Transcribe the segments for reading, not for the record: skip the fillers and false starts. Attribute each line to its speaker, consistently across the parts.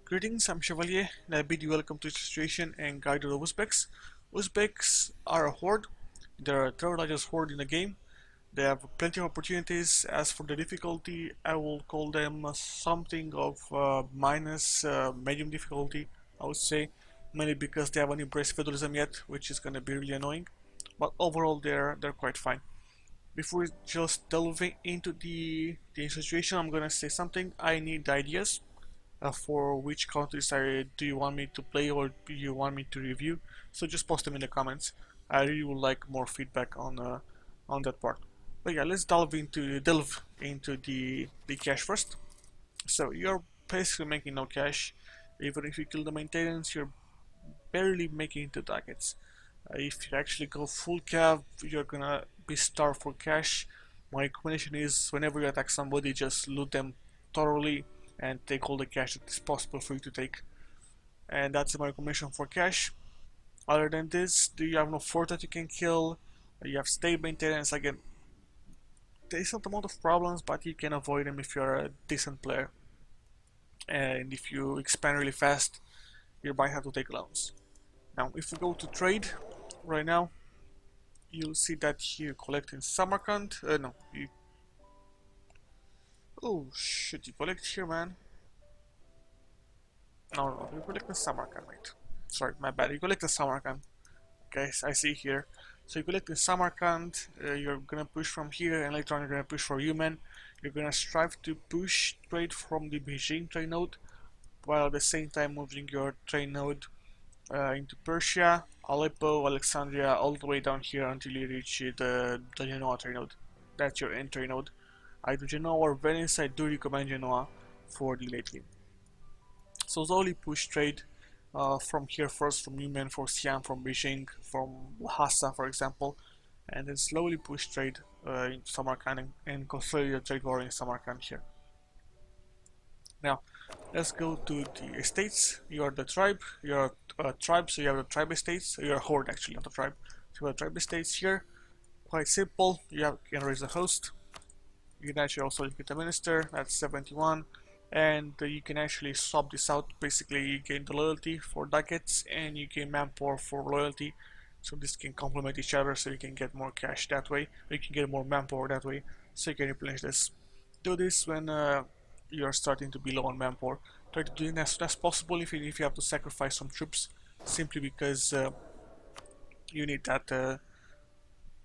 Speaker 1: Greetings, I'm Chevalier, and I bid you welcome to Situation and Guide to the Uzbeks. Uzbeks are a horde. They're the third largest horde in the game. They have plenty of opportunities. As for the difficulty, I will call them something of minus medium difficulty, I would say, mainly because they haven't embraced feudalism yet, which is going to be really annoying. But overall, they're quite fine. Before just delving into the situation, I'm gonna say something. I need ideas for which countries do you want me to play or do you want me to review. So just post them in the comments. I really would like more feedback on that part. But yeah, let's delve into the cash first. So you're basically making no cash. Even if you kill the maintenance, you're barely making the targets. If you actually go full cav, you're gonna be starved for cash. My recommendation is whenever you attack somebody, just loot them thoroughly and take all the cash that is possible for you to take. And that's my recommendation for cash. Other than this, do you have no fort that you can kill? You have state maintenance. Again, decent amount of problems, but you can avoid them if you're a decent player. And if you expand really fast, you might have to take loans. Now, if we go to trade right now, you'll see that you collect in Samarkand. No, you. Oh shit! You collect here, man. No, you collect in Samarkand, mate. Sorry, my bad. You collect in Samarkand. Guys, I see here. So you collect in Samarkand. You're gonna push from here, and later on you're gonna push for Yemen. You're gonna strive to push trade from the Beijing trade node, while at the same time moving your trade node into Persia, Aleppo, Alexandria, all the way down here until you reach the Genoa trade node. That's your entry node. Either Genoa or Venice. I do recommend Genoa for the late game. So slowly push trade from here first, from Yemen, from Siam, from Beijing, from Lhasa, for example, and then slowly push trade into Samarkand and consolidate the trade war in Samarkand here. Now, let's go to the estates. You are the tribe. You're a tribe, so you have the tribe estates. You're a horde, actually, not a tribe. So you have the tribe estates here. Quite simple. You can raise a host. You can actually also get a minister. That's 71. And you can actually swap this out. Basically, you gain the loyalty for ducats, and you gain manpower for loyalty. So this can complement each other, so you can get more cash that way. Or you can get more manpower that way, so you can replenish this. Do this when you're starting to be low on manpower. Try to do it as soon as possible, even if you have to sacrifice some troops, simply because you need that.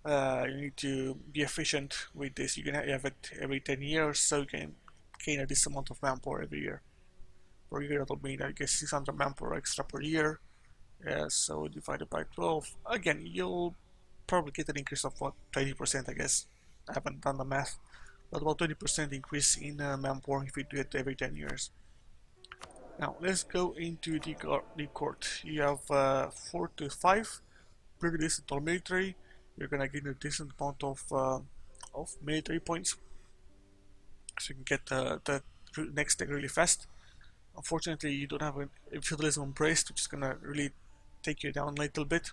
Speaker 1: You need to be efficient with this. You can have it every 10 years, so you can gain a decent amount of manpower every year. Per year, that'll mean I guess 600 manpower extra per year. Yeah, so divided by 12. Again, you'll probably get an increase of what, 20%, I guess. I haven't done the math. But about 20% increase in manpower if you do it every 10 years. Now let's go into the court. You have 4 to 5, pretty decent all military. You're gonna gain a decent amount of military points, so you can get the next tech really fast. Unfortunately, you don't have a feudalism embraced, which is gonna really take you down a little bit.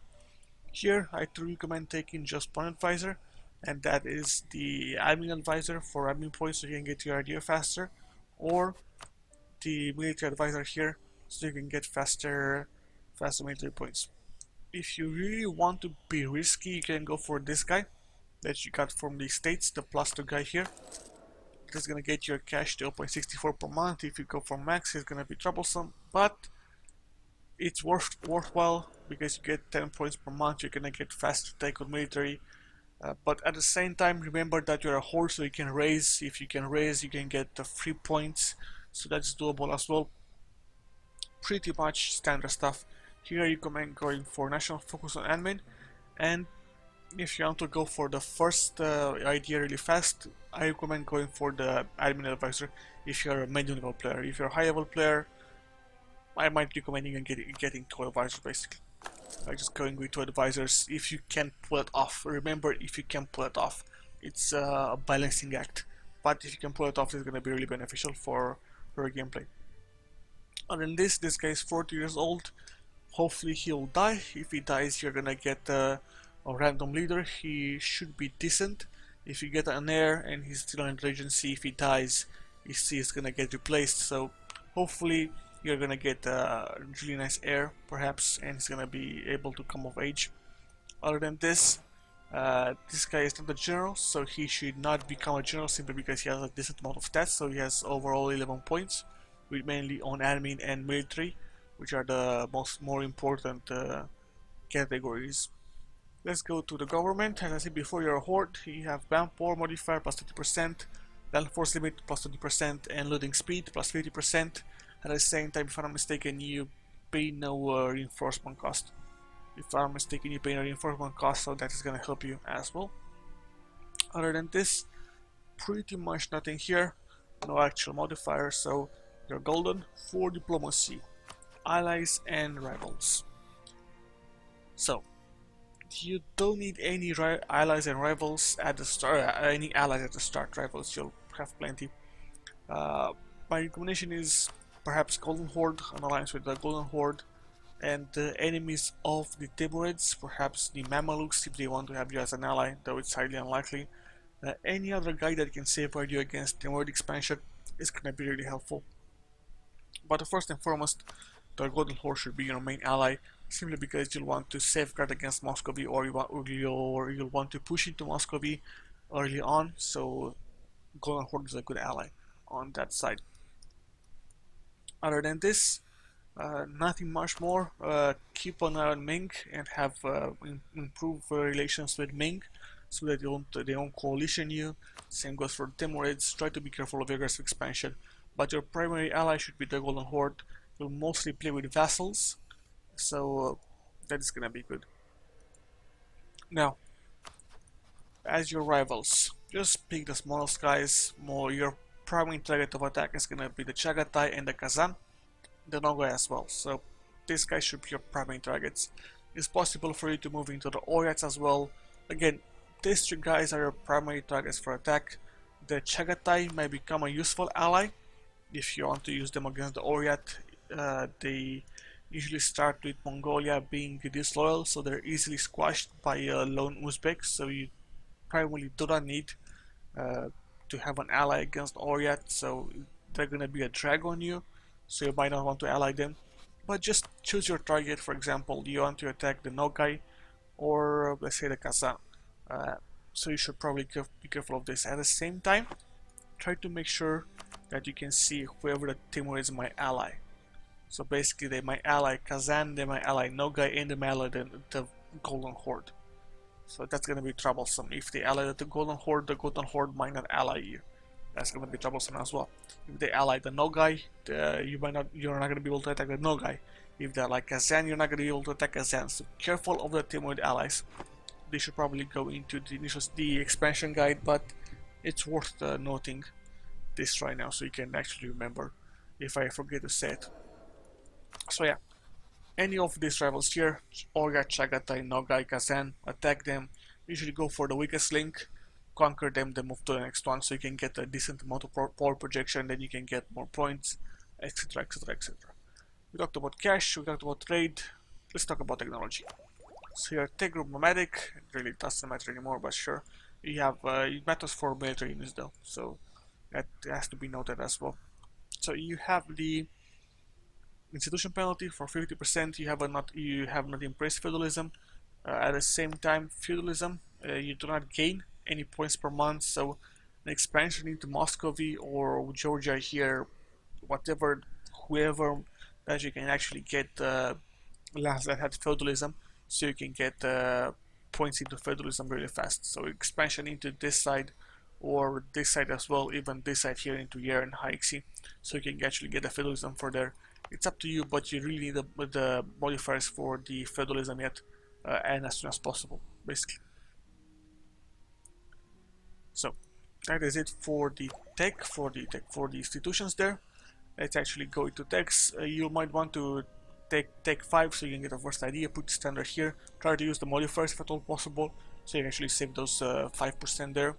Speaker 1: Here, I do recommend taking just one advisor, and that is the admin advisor for admin points, so you can get your idea faster, or the military advisor here, so you can get faster military points. If you really want to be risky, you can go for this guy that you got from the States, the +2 guy here. This is gonna get your cash to 0.64 per month. If you go for max, it's gonna be troublesome, but it's worthwhile because you get 10 points per month. You're gonna get faster take on military. But at the same time, remember that you're a horde, so you can raise. If you can raise, you can get the free points, so that's doable as well. Pretty much standard stuff. Here you recommend going for national focus on admin, and if you want to go for the first idea really fast, I recommend going for the admin advisor if you're a medium level player. If you're a high level player, I might recommend you getting 2 advisors basically. Like just going with 2 advisors if you can pull it off. Remember, if you can pull it off, it's a balancing act. But if you can pull it off, it's going to be really beneficial for gameplay. Other than this guy is 40 years old. Hopefully he'll die. If he dies, you're gonna get a random leader. He should be decent. If you get an heir and he's still on regency, if he dies, he's gonna get replaced. So hopefully you're gonna get a really nice heir, perhaps, and he's gonna be able to come of age. Other than this, this guy is not a general, so he should not become a general simply because he has a decent amount of stats. So he has overall 11 points, with mainly on admin and military, which are the more important categories. Let's go to the government. As I said before, you're a horde. You have band power modifier plus 20%, land force limit plus 20%, and looting speed plus 50%. At the same time, if I'm not mistaken, you pay no reinforcement cost. If I'm mistaken, you pay no reinforcement cost, so that is gonna help you as well. Other than this, pretty much nothing here. No actual modifier, so you're golden for diplomacy, allies, and rivals. So you don't need any allies and rivals at the start. Any allies at the start. Rivals, you'll have plenty. My recommendation is perhaps Golden Horde, an alliance with the Golden Horde, and the enemies of the Timurids, perhaps the Mamelukes if they want to have you as an ally, though it's highly unlikely. Any other guy that can safeguard you against Timurid expansion is gonna be really helpful. But first and foremost, the Golden Horde should be your main ally, simply because you'll want to safeguard against Muscovy, or you'll want to push into Muscovy early on, so Golden Horde is a good ally on that side. Other than this, nothing much more. Keep an eye on Ming and have improve relations with Ming, so that they don't coalition you. Same goes for Timurids. Try to be careful of aggressive expansion, but your primary ally should be the Golden Horde. You'll mostly play with vassals, so that is gonna be good. Now, as your rivals, just pick the smallest guys. Your primary target of attack is gonna be the Chagatai and the Kazan, the Nogai as well. So these guys should be your primary targets. It's possible for you to move into the Oryats as well. Again, these three guys are your primary targets for attack. The Chagatai may become a useful ally if you want to use them against the Oryat. They usually start with Mongolia being disloyal, so they're easily squashed by a lone Uzbek, so you probably do not need to have an ally against Oryat, so they're gonna be a drag on you, so you might not want to ally them. But just choose your target. For example, you want to attack the Nogai, or let's say the Kazan. So you should probably be careful of this. At the same time, try to make sure that you can see whoever the Timurids might ally. So basically, they might ally Kazan, they might ally Nogai, and they might ally the Golden Horde. So that's gonna be troublesome. If they ally the Golden Horde might not ally you. That's gonna be troublesome as well. If they ally the Nogai, you're not gonna be able to attack the Nogai. If they're like Kazan, you're not gonna be able to attack Kazan. So careful of the Timurid allies. They should probably go into the expansion guide, but it's worth noting this right now so you can actually remember if I forget to say it. So yeah, any of these rivals here, Oryat, Chagatai, Nogai, Kazan, attack them. Usually go for the weakest link, conquer them, then move to the next one, so you can get a decent amount of power projection, then you can get more points, etc, etc, etc. We talked about cash, we talked about trade, let's talk about technology. So your tech group nomadic, it really doesn't matter anymore, but sure. You have it matters for military units though, so that has to be noted as well. So you have the institution penalty for 50%. You have not embraced feudalism. At the same time, feudalism, you do not gain any points per month. So an expansion into Muscovy or Georgia here, whoever that you can actually get lands that had feudalism, so you can get points into feudalism really fast. So expansion into this side or this side as well, even this side here into Yer and Haixi, so you can actually get the feudalism for there. It's up to you, but you really need the modifiers for the feudalism yet, and as soon as possible, basically. So that is it for the tech, for the institutions there. Let's actually go into techs. You might want to take tech 5 so you can get a first idea. Put the standard here. Try to use the modifiers if at all possible, so you can actually save those 5% there.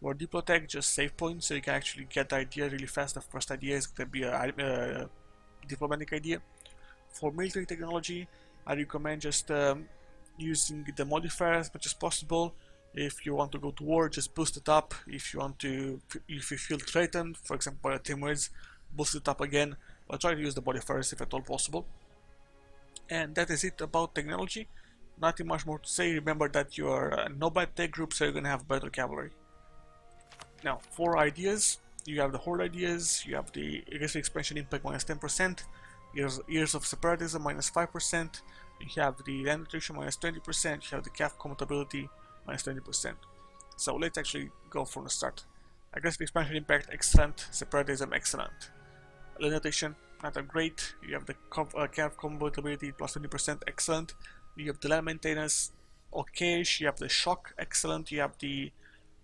Speaker 1: For Diplotech, just save points so you can actually get the idea really fast. The first idea is going to be a diplomatic idea. For military technology, I recommend just using the modifier as much as possible. If you want to go to war, just boost it up. If you feel threatened, for example by the Timurids, boost it up again. but try to use the modifiers if at all possible. And that is it about technology. Nothing much more to say. Remember that you are no bad tech group, so you're gonna have better cavalry. Now, for ideas, you have the horde ideas, you have the aggressive expansion impact minus 10%, years of separatism minus 5%, you have the land nutrition minus 20%, you have the calf compatibility minus 20%. So let's actually go from the start. Aggressive expansion impact, excellent. Separatism, excellent. Land nutrition, not that great. You have the calf compatibility plus 20%, excellent. You have the land maintenance, okay. You have the shock, excellent. You have the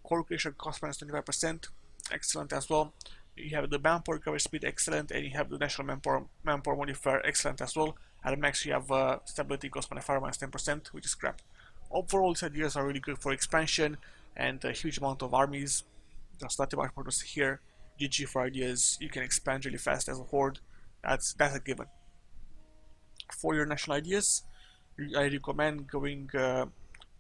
Speaker 1: core creation cost minus 25%, excellent as well. You have the manpower recovery speed, excellent, and you have the national manpower modifier, excellent as well. At max, you have stability cost modifier minus 10%, which is crap. Overall, these ideas are really good for expansion and a huge amount of armies. There's not much more to see here. GG for ideas. You can expand really fast as a horde. That's a given. For your national ideas, I recommend going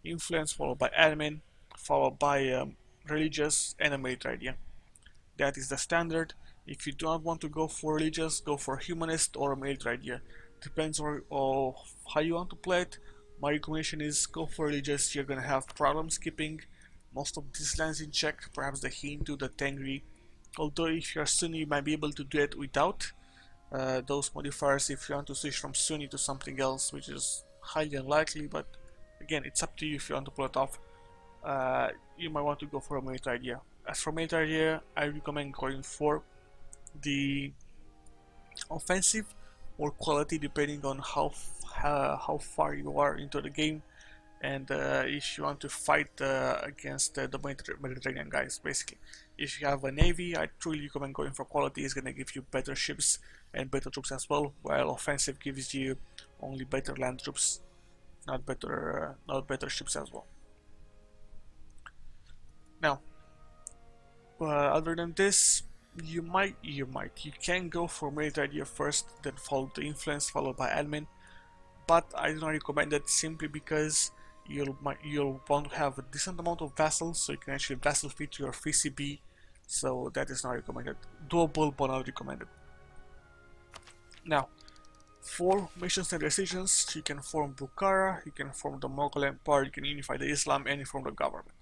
Speaker 1: influence followed by admin, followed by religious and a military idea. That is the standard. If you do not want to go for religious, go for humanist or a military idea. Depends on how you want to play it. My recommendation is go for religious. You're gonna have problems keeping most of these lands in check, perhaps the Hindu, the Tengri. Although if you're Sunni, you might be able to do it without those modifiers if you want to switch from Sunni to something else, which is highly unlikely, but again, it's up to you if you want to pull it off. You might want to go for a military idea. As for military idea, I recommend going for the offensive or quality, depending on how far you are into the game, and if you want to fight against the Mediterranean guys. Basically, if you have a navy, I truly recommend going for quality. It's gonna give you better ships and better troops as well, while offensive gives you only better land troops, not better ships as well. Now, other than this, you can go for military idea first, then follow the influence, followed by admin. But I do not recommend that simply because you'll want to have a decent amount of vassals, so you can actually vassal fit your VCB. So that is not recommended. Doable, but not recommended. Now, for missions and decisions, you can form Bukhara, you can form the Mughal Empire, you can unify the Islam, and you form the government.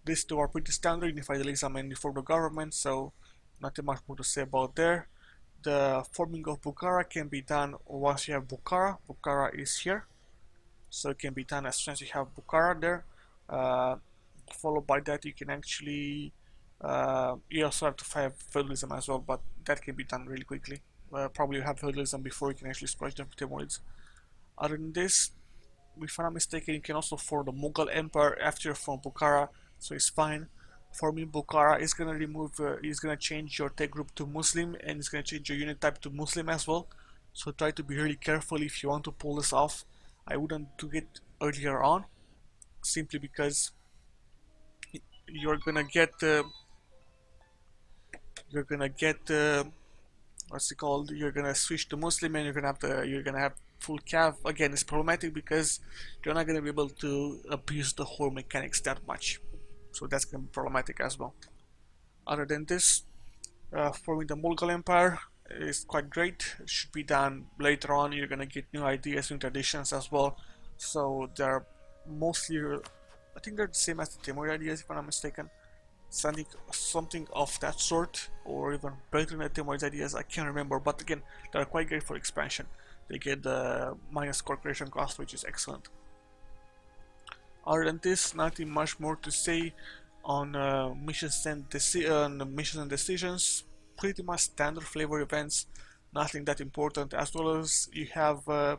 Speaker 1: These two are pretty standard, unify the Islam and form the government, so nothing much more to say about there. The forming of Bukhara can be done once you have Bukhara. Bukhara is here, so it can be done as soon as you have Bukhara there. Followed by that, you can actually you also have to have feudalism as well, but that can be done really quickly. Probably you have feudalism before you can actually squash the Timurids. Other than this, if I'm not mistaken, you can also form the Mughal Empire after you form Bukhara, so it's fine. Forming Bukhara is gonna change your tech group to Muslim, and it's gonna change your unit type to Muslim as well. So try to be really careful if you want to pull this off. I wouldn't do it earlier on, simply because you're gonna get what's it called? You're gonna switch to Muslim, and you're gonna have full cav. Again, it's problematic because you're not gonna be able to abuse the whole mechanics that much. So that's gonna be problematic as well. Other than this, forming the Mughal Empire is quite great. It should be done later on. You're gonna get new ideas, new traditions as well. So they're mostly, I think they're the same as the Timurid ideas, if I'm not mistaken. Something of that sort, or even better than the Timurid ideas. I can't remember, but again, they're quite great for expansion. They get the minus core creation cost, which is excellent. Other than this, nothing much more to say on missions and decisions. Pretty much standard flavor events, nothing that important. As well as you have the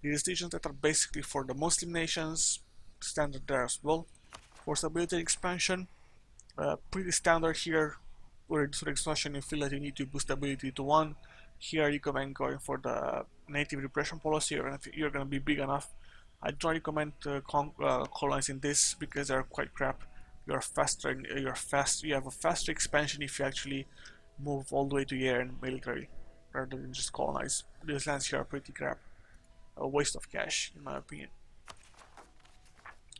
Speaker 1: decisions that are basically for the Muslim nations, standard there as well. For stability and expansion, pretty standard here. For expansion, you feel that you need to boost stability to 1. Here you recommend going for the native repression policy. You're gonna be big enough. I don't recommend colonizing this because they're quite crap. You have a faster expansion if you actually move all the way to air and military rather than just colonize. These lands here are pretty crap. A waste of cash, in my opinion.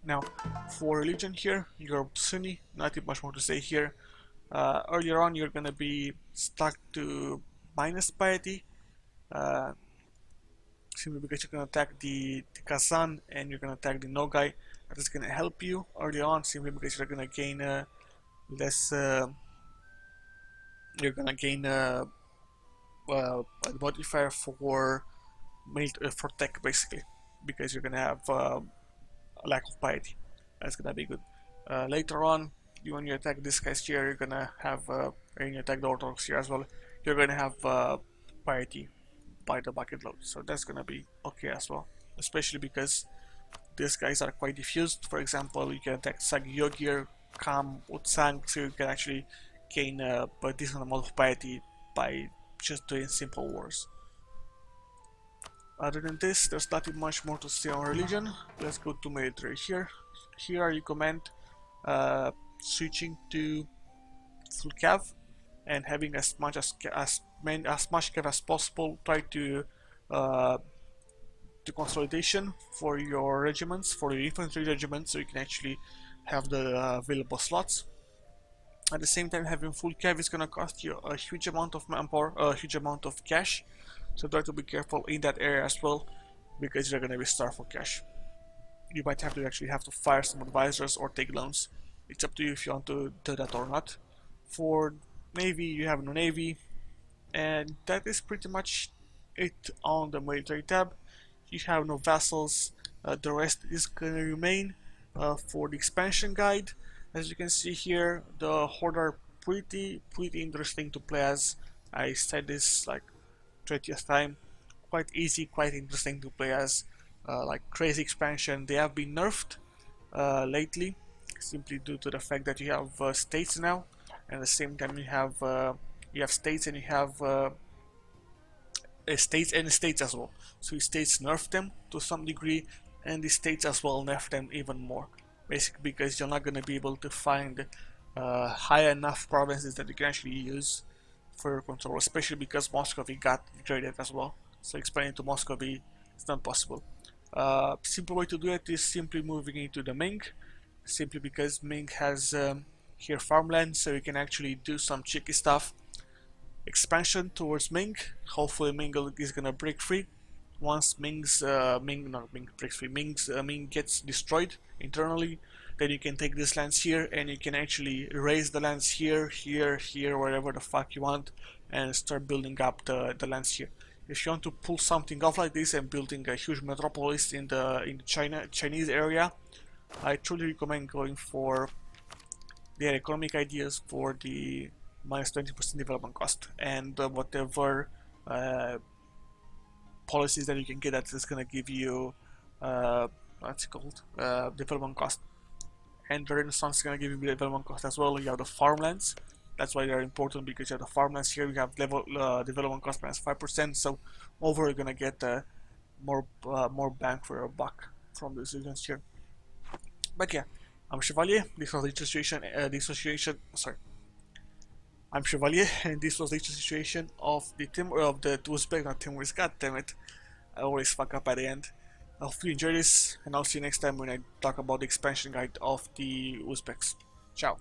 Speaker 1: Now, for religion here, you're Sunni, nothing much more to say here. Earlier on, you're gonna be stuck to minus piety, uh, simply because you're gonna attack the Kazan and you're gonna attack the Nogai. That is gonna help you early on, simply because you're gonna gain less. You're gonna gain a modifier for for tech basically, because you're gonna have a lack of piety. That's gonna be good. Later on, when you attack this guys here, you're gonna have when you attack the Orthodox here as well, you're gonna have piety by the bucket load, so that's gonna be okay as well. Especially because these guys are quite diffused. For example, you can attack Sagyogir, Kam, Utsang, so you can actually gain a decent amount of piety by just doing simple wars. Other than this, there's nothing much more to say on religion. Let's go to military here. Here I recommend switching to full cav and having as much cav as possible. Try to consolidation for your regiments, for your infantry regiments, so you can actually have the available slots. At the same time, having full cav is gonna cost you a huge amount of manpower, a huge amount of cash. So try to be careful in that area as well, because you're gonna be starved for cash. You might have to fire some advisors or take loans. It's up to you if you want to do that or not. For navy, you have no navy, and that is pretty much it on the military tab. You have no vassals. The rest is gonna remain. For the expansion guide, as you can see here, the horde are pretty interesting to play as. I said this like 20th time. Quite easy, quite interesting to play as. Like crazy expansion. They have been nerfed lately, simply due to the fact that you have states now, and at the same time you have states and you have states and states as well. So the states nerf them to some degree, and the states as well nerf them even more. Basically because you're not going to be able to find high enough provinces that you can actually use for your control, especially because Muscovy got degraded as well. So expanding to Muscovy is not possible. Simple way to do it is simply moving into the Ming, simply because Ming has here farmland, so you can actually do some cheeky stuff. Expansion towards Ming. Hopefully Ming is gonna break free. Once Ming gets destroyed internally, then you can take these lands here and you can actually raise the lands here, wherever the fuck you want, and start building up the lands here. If you want to pull something off like this and building a huge metropolis in the Chinese area, I truly recommend going for their economic ideas for the minus 20% development cost, and whatever policies that you can get that is gonna give you what's it called, development cost. And the Renaissance is gonna give you development cost as well. You have the farmlands. That's why they're important, because you have the farmlands here. You have development cost minus 5%. So overall, you're gonna get more bang for your buck from the regions here. But yeah, I'm Chevalier. This was the situation. I'm Chevalier, and this was the situation of the Uzbek, not Timors. God damn it, I always fuck up at the end. I hope you enjoy this, and I'll see you next time when I talk about the expansion guide of the Uzbeks. Ciao.